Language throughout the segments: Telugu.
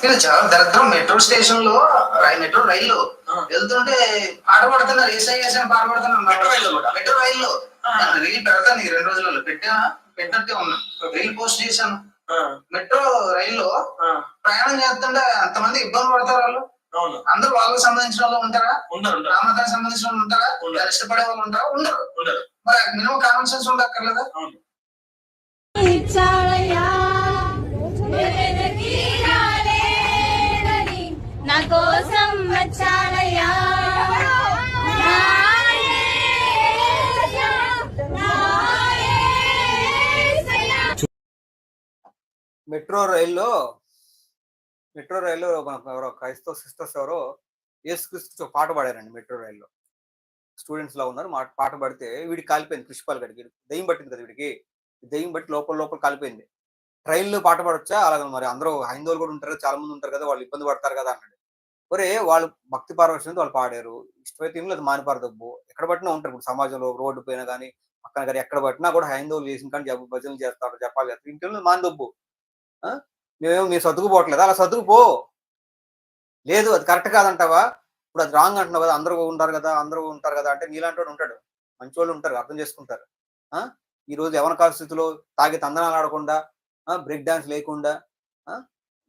ఇది చాలా దరిద్రం. మెట్రో స్టేషన్ లో మెట్రో రైల్లో వెళ్తుంటే పాట పడుతున్నారు, ఏసఐ పాట పడుతున్నారు. మెట్రో రైల్లో రీల్ పెడతాను ఈ 2 రోజులలో పెట్టినట్టే ఉన్నా. రీల్ పోస్ట్ చేశాను. మెట్రో రైల్లో ప్రయాణం చేస్తుంటే అంతమంది ఇబ్బంది పడతారు వాళ్ళు. అందరూ వాళ్ళకి సంబంధించిన వాళ్ళు ఉంటారా? రామతానికి సంబంధించిన వాళ్ళు ఉంటారా? ఇష్టపడే వాళ్ళు ఉంటారా? ఉండరు. మరి మినిమం కామన్ సెన్స్ ఉండక్కర్లేదా? నా కోసం వచ్చాడయ్యా మెట్రో రైల్లో ఎవరో క్రైస్తవ సిస్టర్స్ ఎవరో యేసుక్రీస్తు పాట పాడారండి. మెట్రో రైల్లో స్టూడెంట్స్ లా ఉన్నారు. పాట పాడితే వీడికి కాలిపోయింది. కృష్ణపాల్ గడికి దయ్యం పట్టింది కదా, వీడికి దయ్యం బట్టి లోపల కాలిపోయింది. ట్రైన్లో పాట పాడొచ్చా? అలాగే మరి అందరూ హైందవులు కూడా ఉంటారు, చాలా మంది ఉంటారు కదా, వాళ్ళు ఇబ్బంది పడతారు కదా అన్నాడు. ఒరే, వాళ్ళు భక్తి పారవశ్యంతో వాళ్ళు పాడారు. ఇష్టమైతే ఏం లేదు, మానిపారదబ్బు. ఎక్కడ పట్టినా ఉంటారు. ఇప్పుడు సమాజంలో రోడ్డు పైన కానీ పక్కన కానీ ఎక్కడ పట్టినా కూడా హైందవులు చేసిన కానీ భజనలు చేస్తారు, జపాలు చేస్తారు. ఇంట్లో మానిదబ్బు. మేమేమో మీరు సర్దుకుపోవట్లేదు, అలా సర్దుకుపో. లేదు అది కరెక్ట్ కాదంటావా? ఇప్పుడు అది రాంగ్ అంటున్నావు కదా, అందరూ ఉంటారు కదా అంటే నీలాంటి వాడు ఉంటాడు, మంచి వాళ్ళు ఉంటారు, అర్థం చేసుకుంటారు. ఈ రోజు యవన కాల స్థితిలో తాగి తందనాలు ఆడకుండా, బ్రేక్ డాన్స్ లేకుండా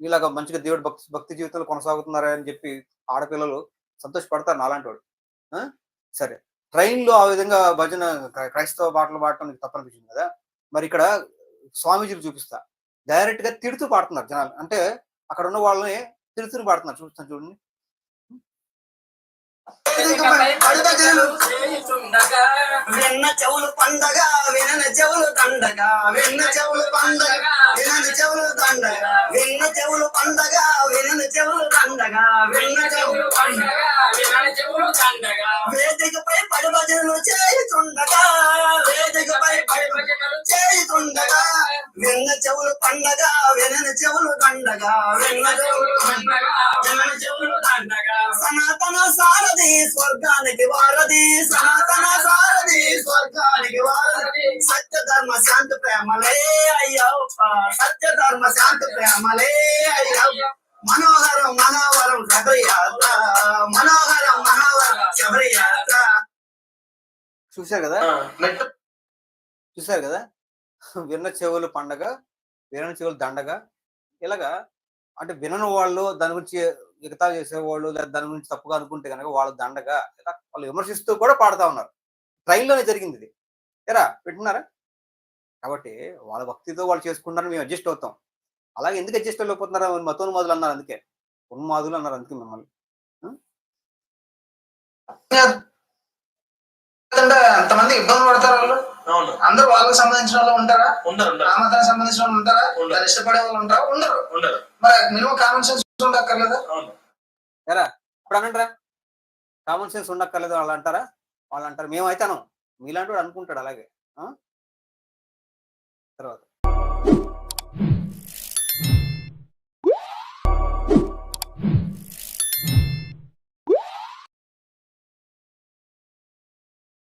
ఇలాగ మంచిగా దేవుడు భక్తి జీవితంలో కొనసాగుతున్నారని చెప్పి ఆడపిల్లలు సంతోషపడతారు నాలాంటి వాడు. సరే, ట్రైన్లో ఆ విధంగా భజన క్రైస్తవ పాటలు పాడటం నీకు తప్పనిపించింది కదా, మరి ఇక్కడ స్వామీజీలు చూపిస్తా డైరెక్ట్ గా తిడుతూ పాడుతున్నారు జనాలు. అంటే అక్కడ ఉన్న వాళ్ళని తిడుతూ పాడుతున్నారు. చూస్తాను చూడండి. విన్న చెవులు పండగ వినన చెవులు దండగ, విన్న చెవులు పండగ వినన చెవులు దండగ, విన్న చెవులు పండగ వినన చెవులు దండగ, విన్న చెవులు పండగ వినన చెవులు దండగ, వేదికపై పడి భజనలు చేయుచుండగా, వేదికపై పడి భజనలు చేయుచుండగా, విన్న చెవులు పండగ వినన చెవులు దండగ, విన్న చెవులు పండగ వినన చెవులు దండగ, సనాతన సారథి స్వర్గానికి వారధి, సనాతన సారథి స్వర్గానికి వారధి, సత్య ధర్మ శాంతి ప్రేమలే అయ్యప్ప, సత్య ధర్మ శాంతి ప్రేమలే అయ్యప్ప, మనోహరం శబరియాత్ర, మనోహరం శబరియాత్ర. చూశారు కదా విన్న చెవులు పండగ వినని చెవులు దండగ. ఇలాగా అంటే వినని వాళ్ళు దాని గురించి ఎగతా చేసేవాళ్ళు, లేదా దాని గురించి తప్పుగా అనుకుంటే కనుక వాళ్ళు దండగా ఇలా వాళ్ళు విమర్శిస్తూ కూడా పాడుతూ ఉన్నారు. ట్రైన్లోనే జరిగింది ఇది. వింటున్నారా? కాబట్టి వాళ్ళ భక్తితో వాళ్ళు చేసుకుంటారని మేము అడ్జస్ట్ అవుతాం. అలాగే ఎందుకు అడ్జస్ట్ అయిపోతున్నారా? మతోన్మాదులు అన్నారు, అందుకే ఉన్మాదులు అన్నారు, అందుకే మిమ్మల్ని. అంతమంది ఇబ్బంది పడతారు వాళ్ళు. అందరూ వాళ్ళకి సంబంధించిన వాళ్ళు ఉంటారా? రామతానికి సంబంధించిన వాళ్ళు ఉంటారా? ఇష్టపడే వాళ్ళు ఉంటారా? ఉండరు. మరి మినిమం కామన్ సెన్స్ ఉండక్కర్లేదా? ఇప్పుడు అనంటారా కామన్ సెన్స్ ఉండక్కర్లేదు వాళ్ళు అంటారా? వాళ్ళు అంటారు. మేమైతే అనం, మీలాంటి వాడు అనుకుంటాడు అలాగే. తర్వాత